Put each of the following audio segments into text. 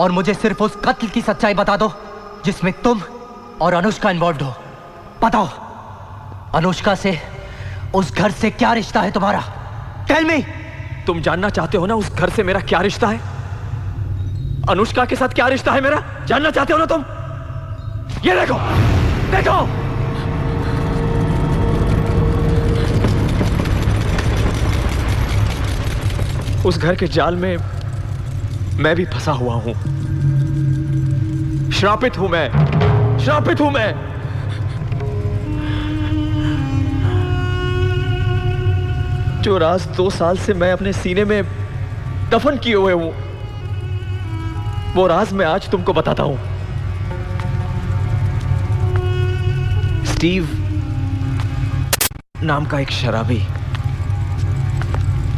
और मुझे सिर्फ उस कत्ल की सच्चाई बता दो जिसमें तुम और अनुष्का इन्वॉल्व हो। बताओ, अनुष्का से, उस घर से क्या रिश्ता है तुम्हारा? Tell me. तुम जानना चाहते हो ना उस घर से मेरा क्या रिश्ता है? अनुष्का के साथ क्या रिश्ता है मेरा? जानना चाहते हो ना तुम? ये देखो, देखो। उस घर के जाल में मैं भी फंसा हुआ हूं। श्रापित हूं मैं, श्रापित हूं मैं। जो राज 2 साल से मैं अपने सीने में दफन किए हुए हूं, वो राज मैं आज तुमको बताता हूं। स्टीव नाम का एक शराबी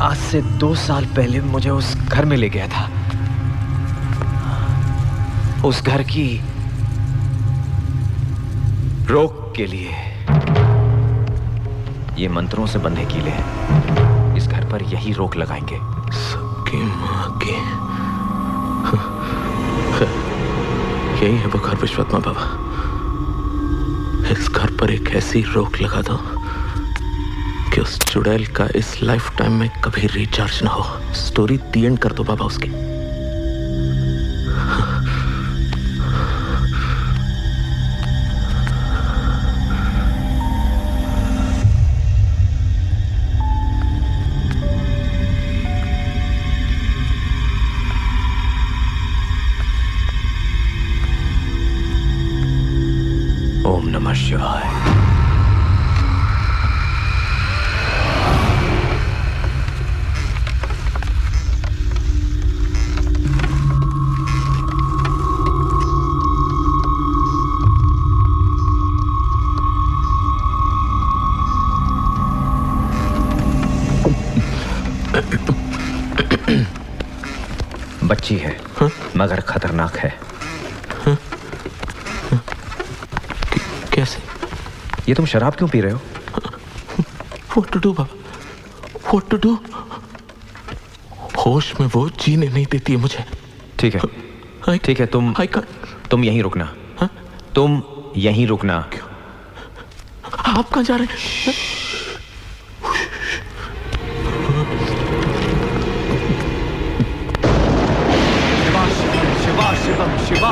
आज से 2 साल पहले मुझे उस घर में ले गया था। उस घर की रोक के लिए। ये मंत्रों से बंधे कीले हैं। इस घर पर यही रोक लगाएंगे। सबकी मां की। यही है वो घर विश्वत्मा बाबा। इस घर पर एक ऐसी रोक लगा दो कि उस चुड़ैल का इस लाइफ टाइम में कभी रिचार्ज ना हो। स्टोरी दी एंड कर दो बाबा उसकी। ओम नमः शिवाय। बच्ची है, मगर खतरनाक है। कैसे? ये तुम शराब क्यों पी रहे हो? What to do Baba? What to do? होश में वो जीने नहीं देती है मुझे। ठीक है, ठीक है, तुम यहीं रुकना। तुम यहीं रुकना। आप कहाँ जा रहे हैं? Shiva Shivam Shiva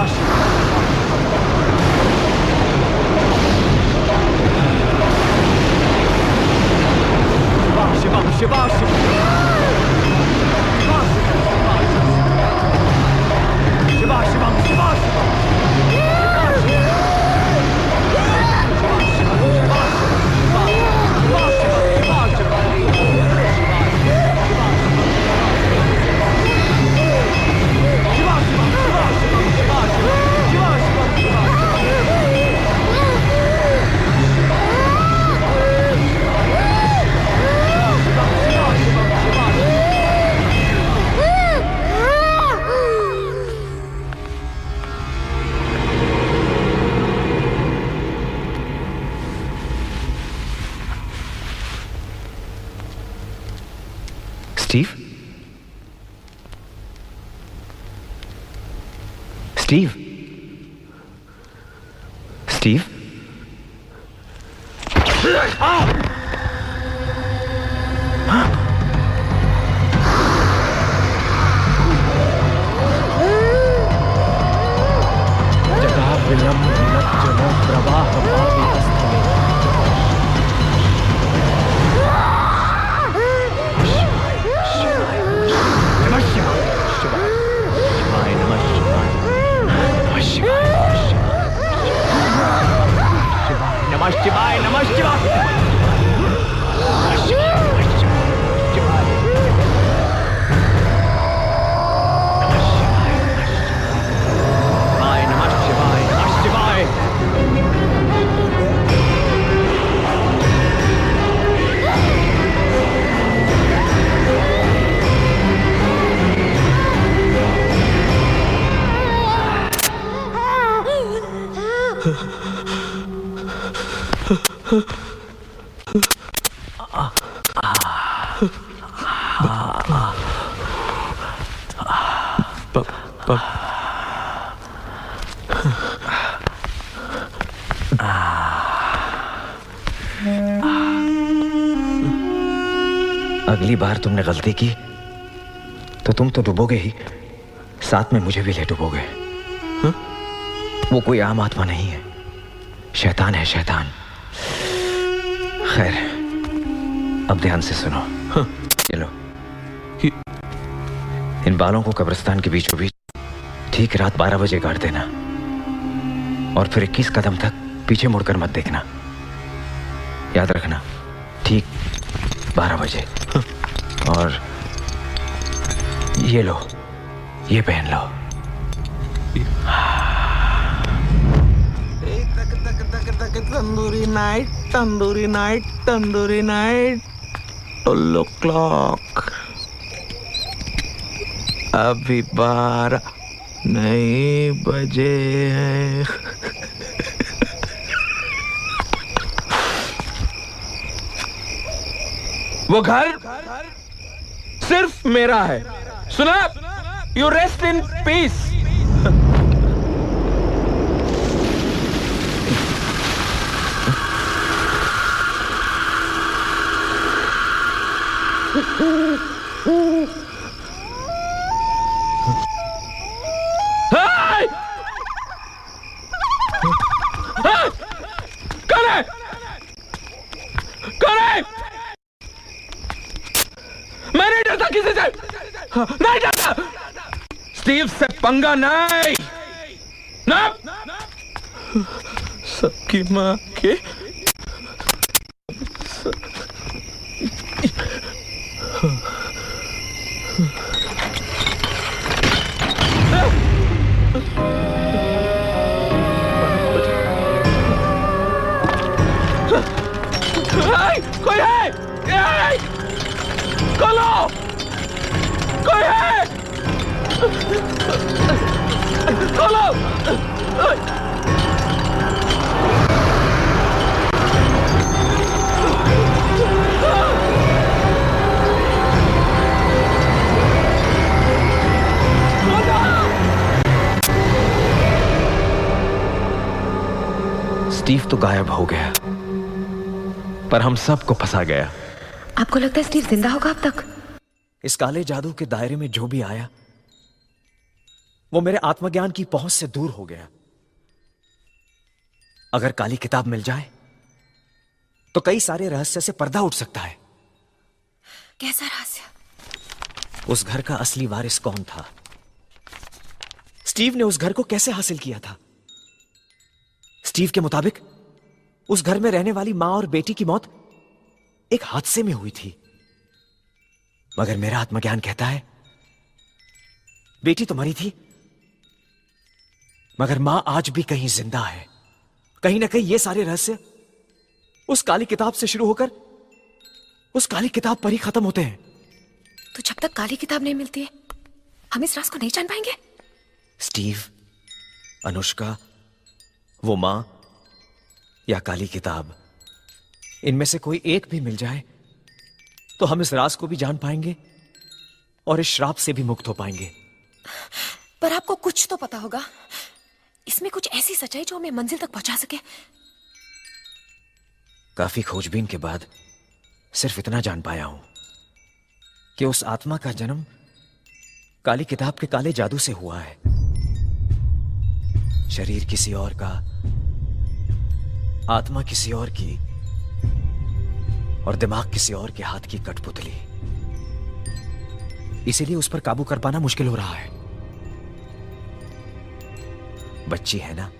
Shivam Shiva Shivam Shiva Shivam Shiva Steve? Steve? Steve? जगा विलंब जनो प्रवाह पावितस्थले। नमः शिवाय नमः शिवाय। अगली बार तुमने गलती की तो तुम तो डूबोगे ही, साथ में मुझे भी ले डूबोगे। हाँ? वो कोई आम आत्मा नहीं है, शैतान है, शैतान। खैर, अब ध्यान से सुनो। हाँ? ये लो, इन बालों को कब्रिस्तान के बीचों बीच ठीक रात 12 बजे गाड़ देना, और फिर 21 कदम तक पीछे मुड़कर मत देखना। याद रखना, ठीक 12 बजे। हाँ? और ये लो, ये पहन लो। Tandoori night, tandoori night, tandoori night. 12 o'clock, अभी 12 नहीं बजे हैं। वो घर सिर्फ मेरा है, सुना? You rest in peace. मैं नहीं डरता किसी से, नहीं डरता। स्टीव से पंगा नहीं ना। सबकी माँ के कोई है? खोलो, कोई है? खोलो। स्टीव तो गायब हो गया, पर हम सबको फंसा गया। आपको लगता है स्टीव जिंदा होगा अब तक? इस काले जादू के दायरे में जो भी आया, वो मेरे आत्मज्ञान की पहुंच से दूर हो गया। अगर काली किताब मिल जाए तो कई सारे रहस्य से पर्दा उठ सकता है। कैसा रहस्य? उस घर का असली वारिस कौन था? स्टीव ने उस घर को कैसे हासिल किया था? स्टीव के मुताबिक उस घर में रहने वाली मां और बेटी की मौत एक हादसे में हुई थी, मगर मेरा आत्मज्ञान कहता है बेटी तो मरी थी, मगर मां आज भी कहीं जिंदा है। कहीं ना कहीं ये सारे रहस्य उस काली किताब से शुरू होकर उस काली किताब पर ही खत्म होते हैं। तो जब तक काली किताब नहीं मिलती है, हम इस राज को नहीं जान पाएंगे। स्टीव, अनुष्का, वो मां या काली किताब, इनमें से कोई एक भी मिल जाए तो हम इस राज को भी जान पाएंगे और इस श्राप से भी मुक्त हो पाएंगे। पर आपको कुछ तो पता होगा, इसमें कुछ ऐसी सच्चाई जो हमें मंजिल तक पहुंचा सके। काफी खोजबीन के बाद सिर्फ इतना जान पाया हूं कि उस आत्मा का जन्म काली किताब के काले जादू से हुआ है। शरीर किसी और का, आत्मा किसी और की, और दिमाग किसी और के हाथ की कठपुतली। इसीलिए उस पर काबू कर पाना मुश्किल हो रहा है। बच्ची है ना,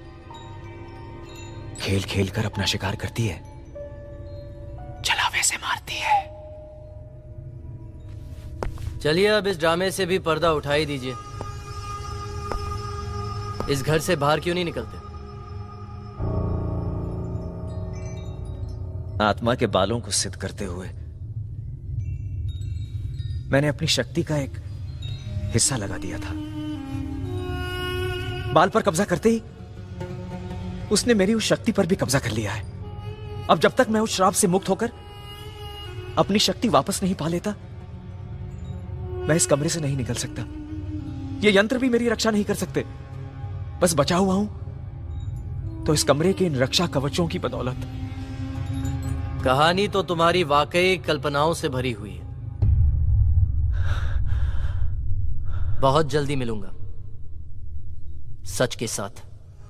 खेल खेल कर अपना शिकार करती है, छलावे से मारती है। चलिए अब इस ड्रामे से भी पर्दा उठा ही दीजिए। इस घर से बाहर क्यों नहीं निकलते? आत्मा के बालों को सिद्ध करते हुए मैंने अपनी शक्ति का एक हिस्सा लगा दिया था। बाल पर कब्जा करते ही उसने मेरी उस शक्ति पर भी कब्जा कर लिया है। अब जब तक मैं उस श्राप से मुक्त होकर अपनी शक्ति वापस नहीं पा लेता, मैं इस कमरे से नहीं निकल सकता। ये यंत्र भी मेरी रक्षा नहीं कर सकते। बस बचा हुआ हूं तो इस कमरे के इन रक्षा कवचों की बदौलत। कहानी तो तुम्हारी वाकई कल्पनाओं से भरी हुई है। बहुत जल्दी मिलूंगा सच के साथ।